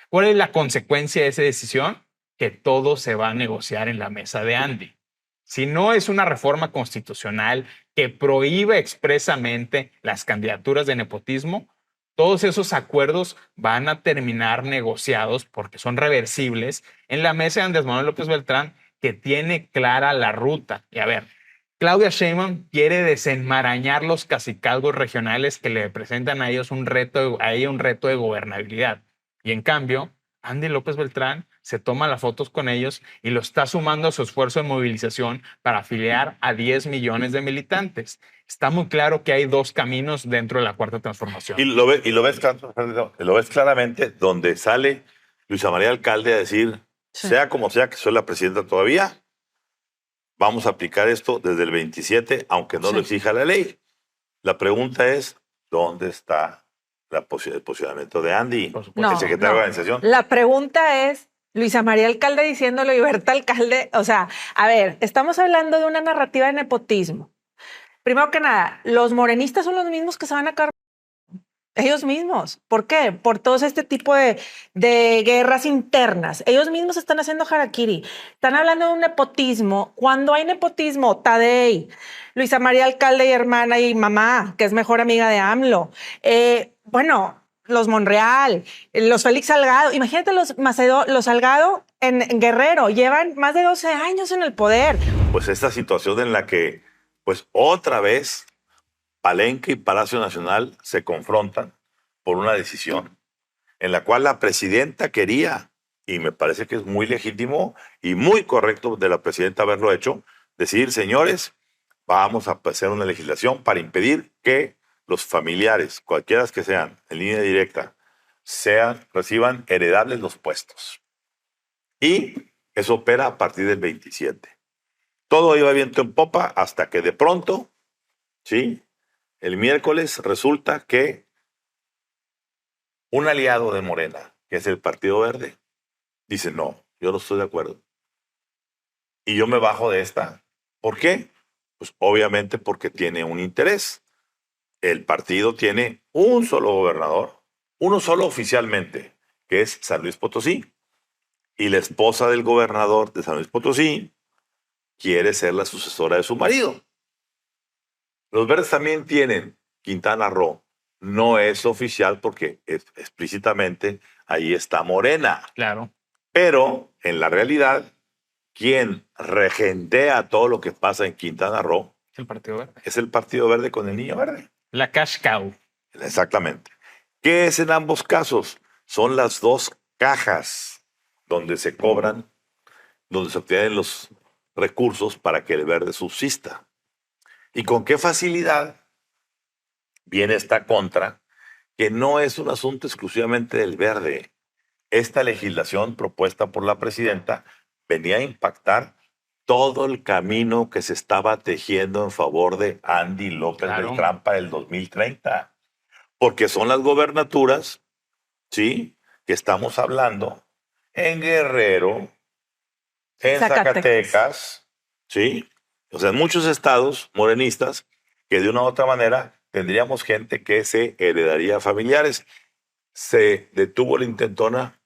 ¿Cuál es la consecuencia de esa decisión? Que todo se va a negociar en la mesa de Andy. Si no es una reforma constitucional que prohíbe expresamente las candidaturas de nepotismo, todos esos acuerdos van a terminar negociados porque son reversibles en la mesa de Andrés Manuel López Beltrán, que tiene clara la ruta. Y a ver, Claudia Sheinbaum quiere desenmarañar los cacicazgos regionales que le presentan a ellos a ella un reto de gobernabilidad. Y en cambio, Andy López Beltrán se toma las fotos con ellos y lo está sumando a su esfuerzo de movilización para afiliar a 10 millones de militantes. Está muy claro que hay dos caminos dentro de la Cuarta Transformación. Lo ves claramente donde sale Luisa María Alcalde a decir, Sí. sea como sea que soy la presidenta todavía, vamos a aplicar esto desde el 27, aunque no lo exija la ley. La pregunta es, ¿dónde está el posicionamiento de Andy, el secretario de organización? La pregunta es, Luisa María Alcalde diciéndolo y Berta Alcalde, o sea, a ver, estamos hablando de una narrativa de nepotismo. Primero que nada, los morenistas son los mismos que se van a cargar ellos mismos. ¿Por qué? Por todo este tipo de guerras internas. Ellos mismos están haciendo harakiri. Están hablando de un nepotismo. Cuando hay nepotismo, Tadei, Luisa María Alcalde y hermana y mamá, que es mejor amiga de AMLO. Bueno, los Monreal, los Félix Salgado. Imagínate los Salgado en Guerrero. Llevan más de 12 años en el poder. Pues esta situación en la que, pues otra vez, Palenque y Palacio Nacional se confrontan por una decisión en la cual la presidenta quería, y me parece que es muy legítimo y muy correcto de la presidenta haberlo hecho, decir, señores, vamos a hacer una legislación para impedir que los familiares, cualquiera que sean, en línea directa, reciban heredables los puestos. Y eso opera a partir del 27. Todo iba viento en popa hasta que de pronto, ¿sí?, el miércoles resulta que un aliado de Morena, que es el Partido Verde, dice, no, yo no estoy de acuerdo. Y yo me bajo de esta. ¿Por qué? Pues obviamente porque tiene un interés. El partido tiene un solo gobernador, uno solo oficialmente, que es San Luis Potosí. Y la esposa del gobernador de San Luis Potosí quiere ser la sucesora de su marido. Los verdes también tienen Quintana Roo. No es oficial porque explícitamente ahí está Morena. Claro. Pero en la realidad, quien regentea todo lo que pasa en Quintana Roo El Partido Verde. Es el Partido Verde con el niño verde. La cash cow. Exactamente. ¿Qué es en ambos casos? Son las dos cajas donde se cobran, donde se obtienen los recursos para que el verde subsista. ¿Y con qué facilidad viene esta contra? Que no es un asunto exclusivamente del verde. Esta legislación propuesta por la presidenta venía a impactar todo el camino que se estaba tejiendo en favor de Andy López Beltrán para el 2030. Porque son las gobernaturas, ¿sí?, que estamos hablando en Guerrero, en Zacatecas, ¿sí? O sea, en muchos estados morenistas que de una u otra manera tendríamos gente que se heredaría familiares. Se detuvo la intentona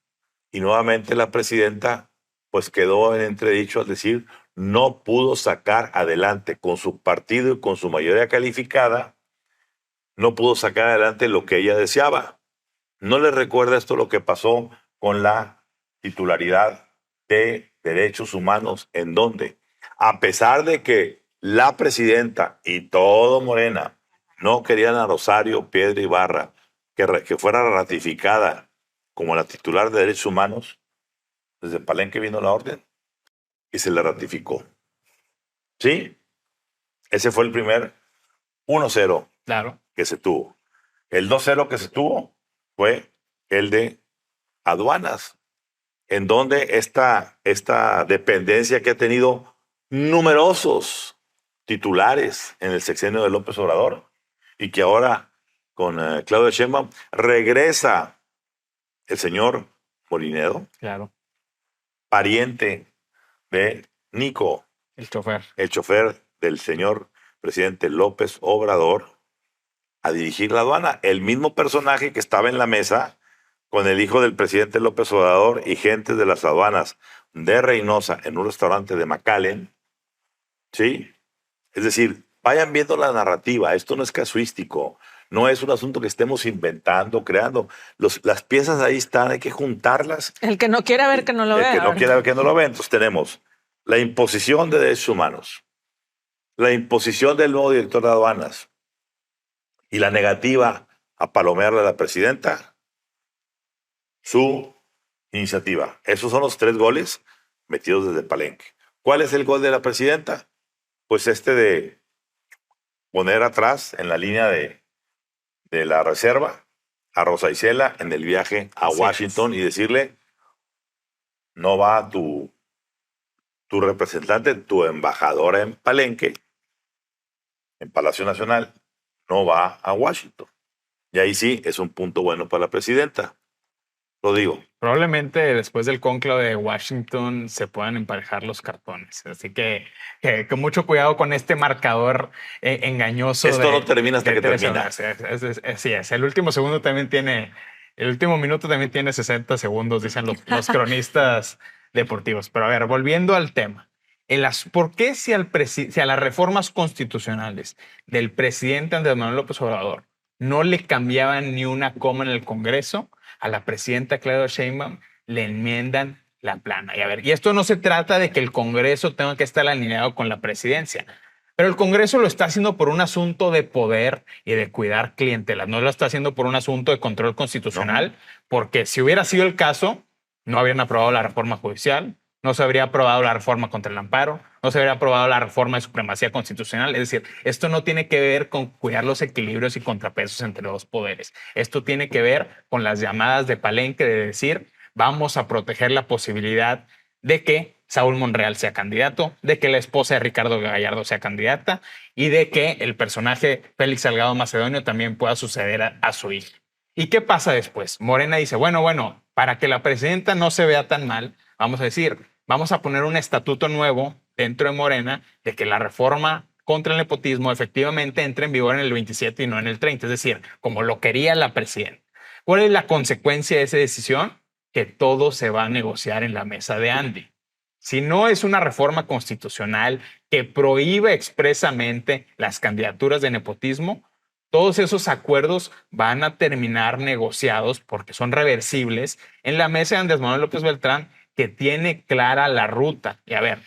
y nuevamente la presidenta pues quedó en entredicho al decir no pudo sacar adelante con su partido y con su mayoría calificada, no pudo sacar adelante lo que ella deseaba. ¿No le recuerda esto lo que pasó con la titularidad de derechos humanos, en donde, a pesar de que la presidenta y todo Morena no querían a Rosario Piedra Ibarra que fuera ratificada como la titular de derechos humanos, desde Palenque vino la orden y se le ratificó? ¿Sí? Ese fue el primer 1-0 que se tuvo. El 2-0 que se tuvo fue el de aduanas, en donde esta dependencia que ha tenido numerosos titulares en el sexenio de López Obrador y que ahora con Claudia Sheinbaum regresa el señor Molinedo, pariente de Nico, el chofer del señor presidente López Obrador, a dirigir la aduana. El mismo personaje que estaba en la mesa con el hijo del presidente López Obrador y gente de las aduanas de Reynosa en un restaurante de McAllen, ¿sí? Es decir, vayan viendo la narrativa. Esto no es casuístico. No es un asunto que estemos inventando, creando. Las piezas ahí están, hay que juntarlas. El que no quiera ver, que no lo vea. El que no quiera ver, que no lo vea. Entonces tenemos la imposición de derechos humanos, la imposición del nuevo director de aduanas y la negativa a palomearle a la presidenta su iniciativa. Esos son los 3 goles metidos desde Palenque. ¿Cuál es el gol de la presidenta? Pues de poner atrás en la línea de la reserva a Rosa Isela en el viaje a Washington y decirle, no va tu representante, tu embajadora en Palenque, en Palacio Nacional, no va a Washington. Y ahí sí es un punto bueno para la presidenta. Lo digo. Probablemente después del cónclave de Washington se puedan emparejar los cartones. Así que con mucho cuidado con este marcador engañoso. Esto no termina hasta que 13 termina. horas. Así es. El último minuto también tiene 60 segundos, dicen los cronistas deportivos. Pero a ver, volviendo al tema. ¿Por qué si a las reformas constitucionales del presidente Andrés Manuel López Obrador no le cambiaban ni una coma en el Congreso, a la presidenta Claudia Sheinbaum le enmiendan la plana? Y a ver, y esto no se trata de que el Congreso tenga que estar alineado con la presidencia, pero el Congreso lo está haciendo por un asunto de poder y de cuidar clientelas, no lo está haciendo por un asunto de control constitucional, porque si hubiera sido el caso, no habrían aprobado la reforma judicial, no se habría aprobado la reforma contra el amparo, no se habría aprobado la reforma de supremacía constitucional. Es decir, esto no tiene que ver con cuidar los equilibrios y contrapesos entre los poderes. Esto tiene que ver con las llamadas de Palenque de decir, vamos a proteger la posibilidad de que Saúl Monreal sea candidato, de que la esposa de Ricardo Gallardo sea candidata y de que el personaje Félix Salgado Macedonio también pueda suceder a su hija. ¿Y qué pasa después? Morena dice, bueno, para que la presidenta no se vea tan mal, vamos a decir, vamos a poner un estatuto nuevo dentro de Morena de que la reforma contra el nepotismo efectivamente entre en vigor en el 27 y no en el 30, es decir, como lo quería la presidenta. ¿Cuál es la consecuencia de esa decisión? Que todo se va a negociar en la mesa de Andy. Si no es una reforma constitucional que prohíbe expresamente las candidaturas de nepotismo, todos esos acuerdos van a terminar negociados porque son reversibles en la mesa de Andrés Manuel López Beltrán, que tiene clara la ruta. Y a ver,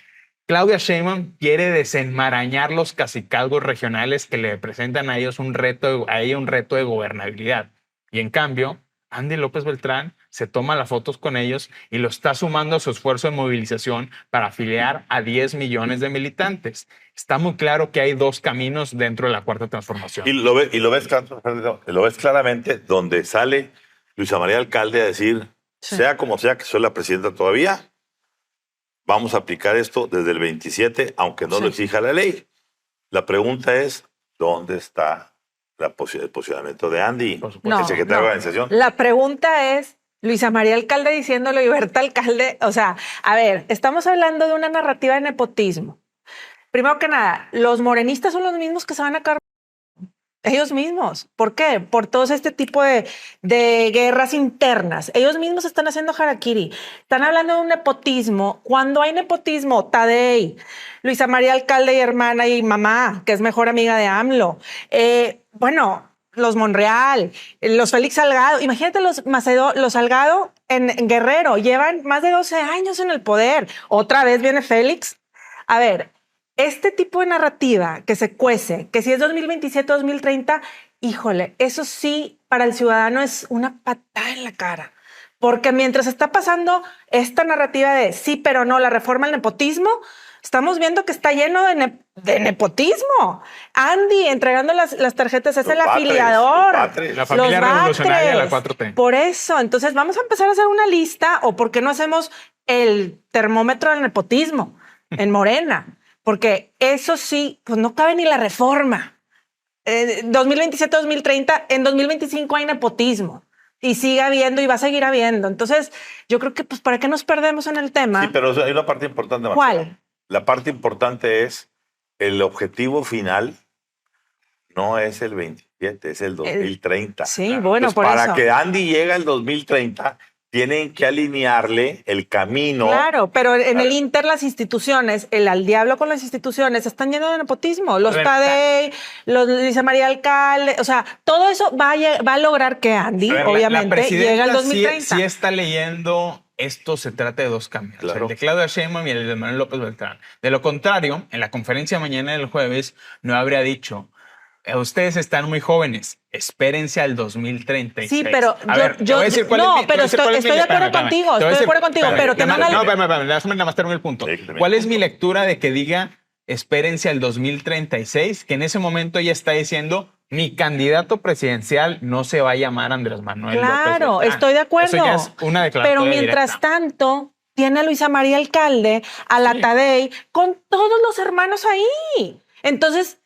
Claudia Sheinbaum quiere desenmarañar los cacicazgos regionales que le presentan a ellos un reto de gobernabilidad. Y en cambio, Andy López Beltrán se toma las fotos con ellos y lo está sumando a su esfuerzo de movilización para afiliar a 10 millones de militantes. Está muy claro que hay 2 caminos dentro de la Cuarta Transformación. Y lo ves claramente donde sale Luisa María Alcalde a decir, sea como sea que soy la presidenta todavía, vamos a aplicar esto desde el 27, aunque no lo exija la ley. La pregunta es, ¿dónde está el posicionamiento de Andy, el secretario de Organización? La pregunta es, Luisa María Alcalde diciéndolo y Berta Alcalde, o sea, a ver, estamos hablando de una narrativa de nepotismo. Primero que nada, los morenistas son los mismos que se van a cargar ellos mismos. ¿Por qué? Por todo este tipo de guerras internas. Ellos mismos están haciendo harakiri. Están hablando de un nepotismo. Cuando hay nepotismo, Tadei, Luisa María Alcalde y hermana y mamá, que es mejor amiga de AMLO. Los Monreal, los Félix Salgado. Imagínate los Salgado en Guerrero. Llevan más de 12 años en el poder. Otra vez viene Félix. A ver, este tipo de narrativa que se cuece, que si es 2027, 2030, híjole, eso sí, para el ciudadano es una patada en la cara. Porque mientras está pasando esta narrativa de sí, pero no, la reforma al nepotismo, estamos viendo que está lleno de nepotismo. Andy entregando las tarjetas, es el afiliador. La familia revolucionaria, la 4T. Por eso, entonces vamos a empezar a hacer una lista, o por qué no hacemos el termómetro del nepotismo en Morena. Porque eso sí, pues no cabe ni la reforma. 2027, 2030, en 2025 hay nepotismo. Y sigue habiendo y va a seguir habiendo. Entonces, yo creo que, pues, ¿para qué nos perdemos en el tema? Sí, pero hay una parte importante. ¿Cuál? La parte importante es el objetivo final No es el 27, es el 2030. Sí, bueno, Entonces, por para eso. que Andy llegue al 2030, tienen que alinearle el camino. Claro, pero en el Inter las instituciones, el al diablo con las instituciones, están llenos de nepotismo. Los A ver, Tadei, los Luisa María Alcalde, o sea, todo eso va a lograr que Andy, A ver, obviamente, llegue al presidenta 2030. sí está leyendo, esto se trata de dos caminos, Claro. el de Claudia Sheinbaum y el de Manuel López Beltrán. De lo contrario, en la conferencia mañana del jueves no habría dicho, ustedes están muy jóvenes, espérense al 2036. Sí, pero A ver, te voy a decir cuál es no, mi- te voy a pero decir cuál es estoy mi- de acuerdo espérame, contigo, te voy a estoy de decir- acuerdo contigo, espérame, pero te déjame- mandan... déjame nada más terminar el punto. Sí, que termine. ¿Cuál es mi lectura de que diga espérense al 2036? Que en ese momento ella está diciendo mi candidato presidencial no se va a llamar Andrés Manuel López Claro, Beltrán. estoy de acuerdo. Eso ya es una declaración. Pero mientras tanto, tiene a Luisa María Alcalde, a la Tadei, con todos los hermanos ahí. Entonces,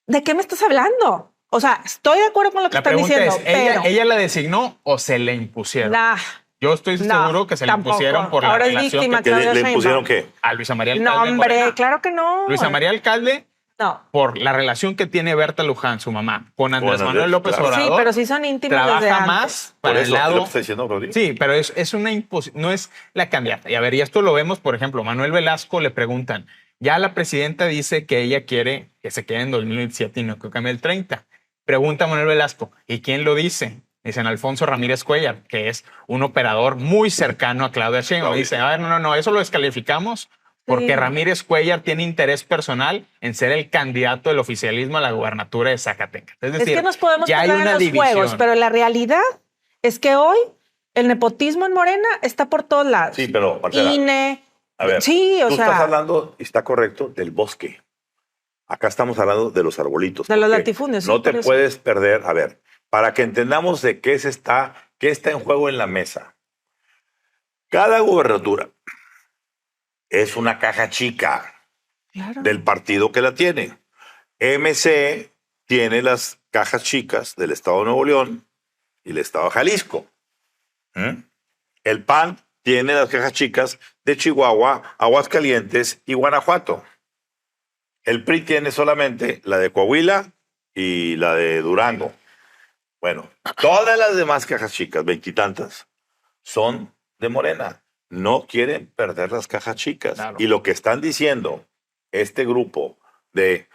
¿de qué me estás hablando? O sea, estoy de acuerdo con lo que La están pregunta diciendo, es, pero... ¿ella la designó o se le impusieron? Nah, Yo estoy no, seguro que se le tampoco. impusieron por la Ahora es relación víctima, que ¿Que Claudia le Sheinbaum. pusieron qué? a Luisa María no, Alcalde. hombre, Morena. claro que no. Luisa María Alcalde, No. por la relación que tiene Berta Luján, su mamá, con Andrés Con Manuel Andrés, López claro. Obrador. Sí, pero sí son íntimos desde trabaja antes. más Por para eso el es lo lado. que está diciendo Rodrigo. Sí, pero es una imposición, no es la candidata. Y a ver, y esto lo vemos, por ejemplo, Manuel Velasco le preguntan, ya la presidenta dice que ella quiere que se quede en 2027 y no que cambie el 30. Pregunta Manuel Velasco, ¿y quién lo dice? Dicen Alfonso Ramírez Cuellar, que es un operador muy cercano a Claudia Sheinbaum. Dice, a ver, no, eso lo descalificamos porque Sí. Ramírez Cuellar tiene interés personal en ser el candidato del oficialismo a la gubernatura de Zacatecas. Es decir, Es que nos podemos ya hay perder en una los división. juegos, pero la realidad es que hoy el nepotismo en Morena está por todos lados. Sí, pero, Marcela, INE. a ver, sí, o tú sea, estás hablando, y está correcto, del bosque. Acá estamos hablando de los arbolitos. De los porque latifundios, sí, No te por eso. puedes perder. A ver, para que entendamos de qué está en juego en la mesa. Cada gubernatura es una caja chica claro. del partido que la tiene. MC tiene las cajas chicas del Estado de Nuevo León y el Estado de Jalisco. ¿Mm? El PAN tiene las cajas chicas de Chihuahua, Aguascalientes y Guanajuato. El PRI tiene solamente la de Coahuila y la de Durango. Bueno, todas las demás cajas chicas, veintitantas, son de Morena. No quieren perder las cajas chicas. Claro. Y lo que están diciendo este grupo de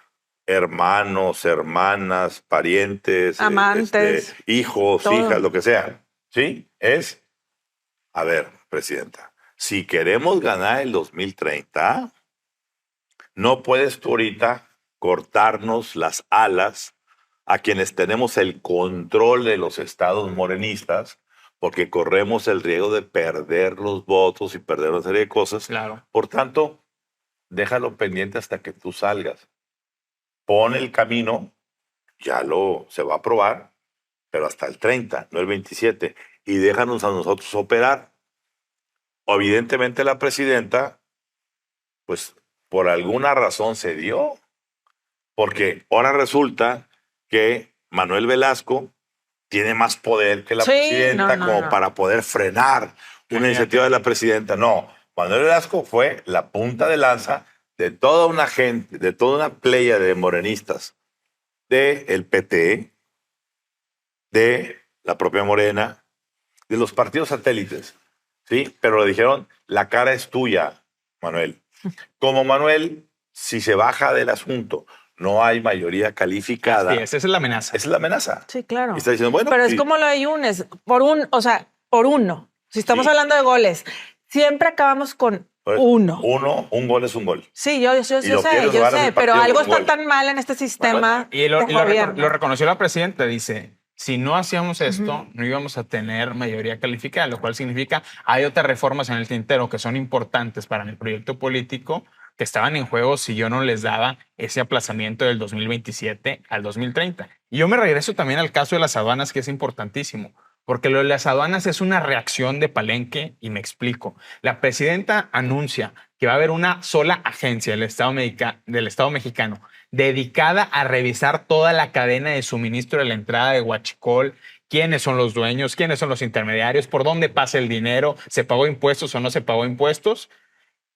hermanos, hermanas, parientes, Amantes, hijos, todo. hijas, lo que sea, ¿sí? Es, a ver, presidenta, si queremos ganar el 2030, no puedes tú ahorita cortarnos las alas a quienes tenemos el control de los estados morenistas, porque corremos el riesgo de perder los votos y perder una serie de cosas. Claro. Por tanto, déjalo pendiente hasta que tú salgas. Pon el camino, se va a aprobar, pero hasta el 30, no el 27, y déjanos a nosotros operar. Evidentemente la presidenta, pues por alguna razón se dio, porque ahora resulta que Manuel Velasco tiene más poder que la Sí, presidenta no, como no. para poder frenar una Imagínate. iniciativa de la presidenta. No, Manuel Velasco fue la punta de lanza de toda una gente, de toda una playa de morenistas, del PT, de la propia Morena, de los partidos satélites, ¿sí? Pero le dijeron, la cara es tuya, Manuel. Como Manuel, si se baja del asunto, no hay mayoría calificada. Sí, esa es la amenaza. Esa es la amenaza. Sí, claro. Y está diciendo, bueno, Pero es sí. como lo de Yunes, por uno. Si estamos Sí. hablando de goles, siempre acabamos con Pues, uno. Un gol es un gol. Sí, yo Y lo sé, quieres llevar al pero partido algo con está gol. tan mal en este sistema Y lo de gobierno. reconoció la presidenta, dice, si no hacíamos esto, no íbamos a tener mayoría calificada, lo cual significa hay otras reformas en el tintero que son importantes para mi proyecto político que estaban en juego si yo no les daba ese aplazamiento del 2027 al 2030. Y yo me regreso también al caso de las aduanas, que es importantísimo, porque lo de las aduanas es una reacción de Palenque, y me explico. La presidenta anuncia que va a haber una sola agencia del Estado mexicano dedicada a revisar toda la cadena de suministro de la entrada de Huachicol, quiénes son los dueños, quiénes son los intermediarios, por dónde pasa el dinero, se pagó impuestos o no se pagó impuestos.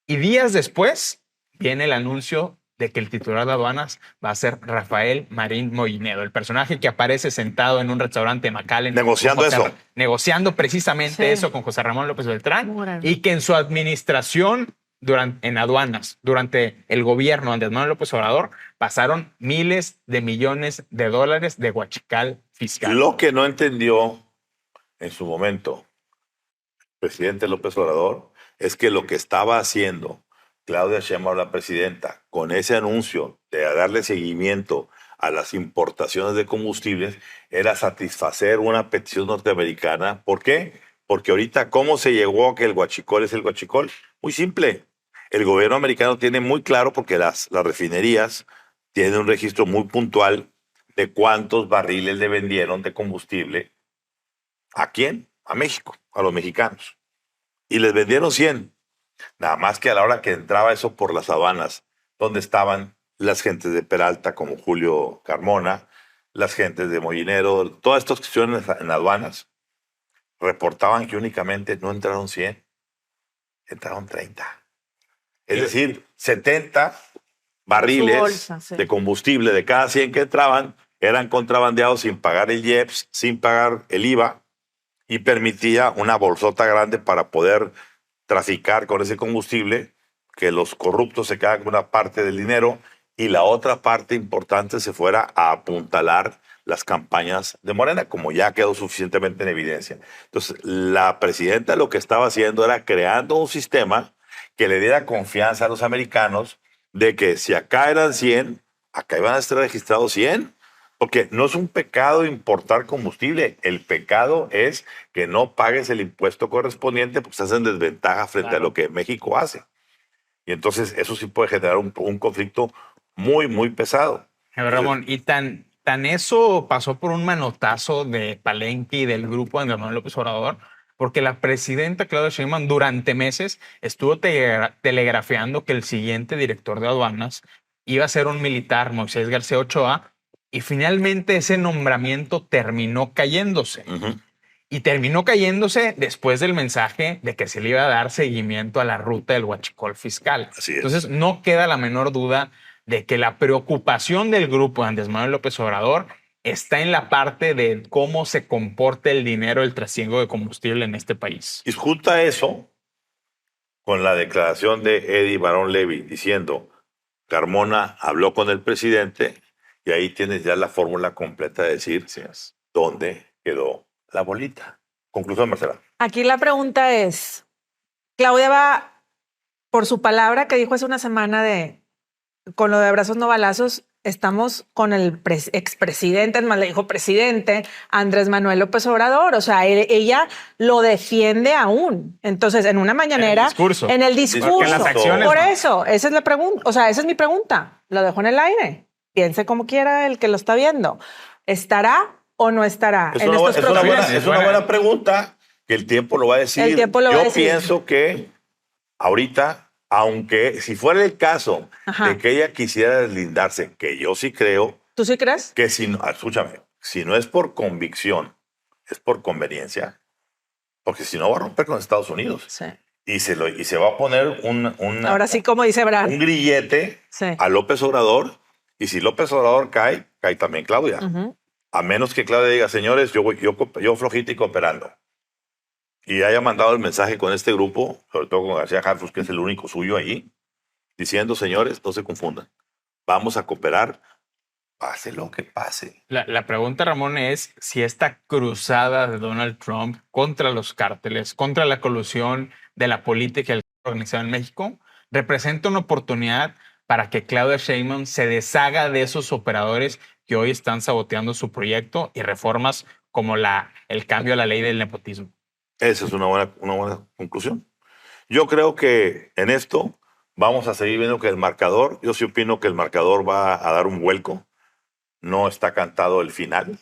Y días después viene el anuncio de que el titular de aduanas va a ser Rafael Marín Molinero, el personaje que aparece sentado en un restaurante de McAllen. Negociando eso. Negociando precisamente eso con José Ramón López Beltrán. Y que en su administración en aduanas, durante el gobierno de Andrés Manuel López Obrador, pasaron miles de millones de dólares de huachical fiscal. Lo que no entendió en su momento el presidente López Obrador es que lo que estaba haciendo Claudia Sheinbaum, la presidenta, con ese anuncio de darle seguimiento a las importaciones de combustibles, era satisfacer una petición norteamericana. ¿Por qué? Porque ahorita, ¿cómo se llegó a que el huachicol es el huachicol? Muy simple. El gobierno americano tiene muy claro, porque las refinerías tienen un registro muy puntual de cuántos barriles le vendieron de combustible. ¿A quién? A México, a los mexicanos. Y les vendieron 100. Nada más que a la hora que entraba eso por las aduanas, donde estaban las gentes de Peralta, como Julio Carmona, las gentes de Molinero, todas estas cuestiones en aduanas, reportaban que únicamente no entraron 100, entraron 30. Es decir, 70 barriles bolsa, sí, de combustible de cada 100 que entraban eran contrabandeados sin pagar el IEPS, sin pagar el IVA, y permitía una bolsota grande para poder traficar con ese combustible, que los corruptos se quedan con una parte del dinero y la otra parte importante se fuera a apuntalar las campañas de Morena, como ya quedó suficientemente en evidencia. Entonces, la presidenta lo que estaba haciendo era creando un sistema que le diera confianza a los americanos de que si acá eran 100, acá iban a estar registrados 100. Porque no es un pecado importar combustible. El pecado es que no pagues el impuesto correspondiente porque estás en desventaja frente a lo que México hace. Y entonces eso sí puede generar un conflicto muy, muy pesado. Ramón, y tan eso pasó por un manotazo de Palenque y del grupo de Andrés Manuel López Obrador, porque la presidenta Claudia Sheinbaum durante meses estuvo telegrafiando que el siguiente director de aduanas iba a ser un militar, Moisés García Ochoa, y finalmente ese nombramiento terminó cayéndose. Y terminó cayéndose después del mensaje de que se le iba a dar seguimiento a la ruta del huachicol fiscal. Así es. Entonces, no queda la menor duda de que la preocupación del grupo de Andrés Manuel López Obrador está en la parte de cómo se comporta el dinero del trasiego de combustible en este país. Y junta eso con la declaración de Eddie Barón Levy diciendo: Carmona habló con el presidente, y ahí tienes ya la fórmula completa de decir dónde quedó la bolita. Conclusión, Marcela. Aquí la pregunta es, Claudia va por su palabra que dijo hace una semana con lo de abrazos no balazos, estamos con el expresidente, más le dijo presidente, Andrés Manuel López Obrador. O sea, ella lo defiende aún. Entonces, en una mañanera, en el discurso. En las acciones, por eso, esa es la pregunta. O sea, esa es mi pregunta. Lo dejo en el aire. Piense como quiera el que lo está viendo. ¿Estará o no estará en estos próximos meses? Es una buena pregunta que el tiempo lo va a decir. El tiempo lo va a decir. Yo pienso que ahorita, aunque si fuera el caso de que ella quisiera deslindarse, que yo sí creo. ¿Tú sí crees? Que escúchame, si no es por convicción, es por conveniencia, porque si no va a romper con Estados Unidos. Sí. Y se va a poner ahora sí, como dice Brad, un grillete a López Obrador. Y si López Obrador cae también Claudia. A menos que Claudia diga: señores, yo flojita y cooperando. Y haya mandado el mensaje con este grupo, sobre todo con García Harfuch, que es el único suyo ahí, diciendo: señores, no se confundan. Vamos a cooperar, pase lo que pase. La pregunta, Ramón, es si esta cruzada de Donald Trump contra los cárteles, contra la colusión de la política y el crimen organizado en México, representa una oportunidad para que Claudia Sheinbaum se deshaga de esos operadores que hoy están saboteando su proyecto y reformas como el cambio a la ley del nepotismo. Esa es una buena conclusión. Yo creo que en esto vamos a seguir viendo que el marcador, yo sí opino que el marcador va a dar un vuelco. No está cantado el final.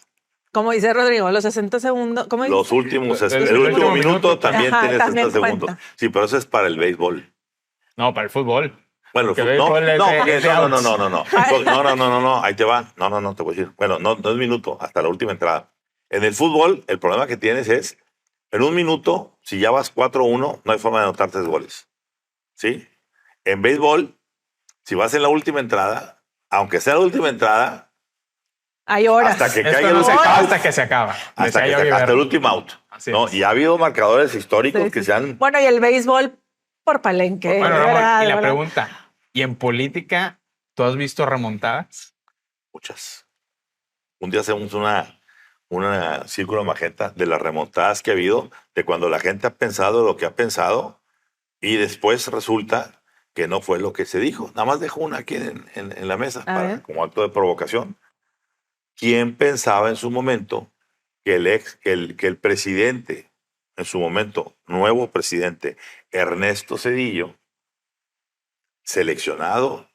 Como dice Rodrigo, los 60 segundos. ¿Cómo dice? Los últimos, el último minuto también tiene 60 segundos. Sí, pero eso es para el béisbol. No, para el fútbol. Bueno, no, ahí te va. No, te voy a decir. Bueno, no es minuto, hasta la última entrada. En el fútbol, el problema que tienes es, en un minuto, si ya vas 4-1, no hay forma de anotar 3 goles. ¿Sí? En béisbol, Si vas en la última entrada, aunque sea la última entrada, Hay horas. hasta que Esto caiga no el se último acaba out, hasta que se acaba. hasta, Decía que Yogi hasta el Berra. último out. Así ¿no? es. Y ha habido marcadores históricos Sí, que sí, se sí. han... Bueno, y el béisbol por palenque. Bueno, de Ramón, verdad, y la ¿verdad? pregunta, ¿y en política tú has visto remontadas? Muchas. Un día hacemos una círculo magenta de las remontadas que ha habido, de cuando la gente ha pensado lo que ha pensado y después resulta que no fue lo que se dijo. Nada más dejo una aquí en la mesa A ver. como acto de provocación. ¿Quién pensaba en su momento que el presidente, en su momento, nuevo presidente, Ernesto Zedillo, seleccionado,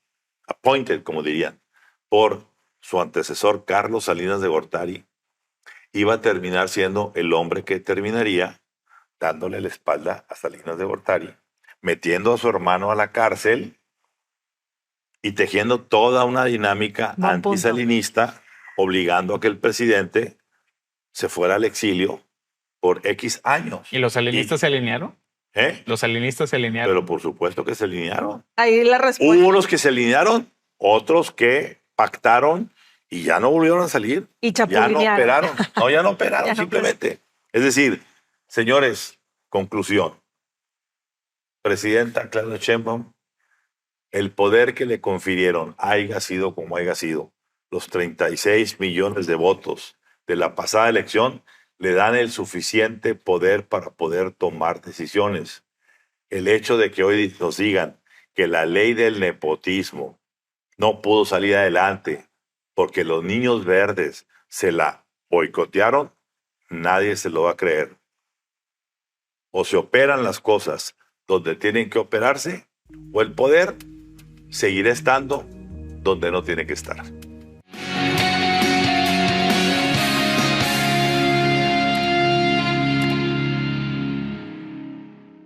appointed, como dirían, por su antecesor Carlos Salinas de Gortari, iba a terminar siendo el hombre que terminaría dándole la espalda a Salinas de Gortari, metiendo a su hermano a la cárcel y tejiendo toda una dinámica Buen punto. antisalinista, obligando a que el presidente se fuera al exilio por X años. ¿Y los salinistas se alinearon? ¿Eh? Los salinistas se alinearon. Pero por supuesto que se alinearon. Ahí la respuesta. Hubo unos que se alinearon, otros que pactaron y ya no volvieron a salir. Y Ya no chapulinearon. operaron. No, ya no operaron, Ya no simplemente. Es decir, señores, conclusión. Presidenta Claudia Sheinbaum, el poder que le confirieron, haya sido como haya sido, los 36 millones de votos de la pasada elección le dan el suficiente poder para poder tomar decisiones. El hecho de que hoy nos digan que la ley del nepotismo no pudo salir adelante porque los niños verdes se la boicotearon, nadie se lo va a creer. O se operan las cosas donde tienen que operarse, o el poder seguirá estando donde no tiene que estar.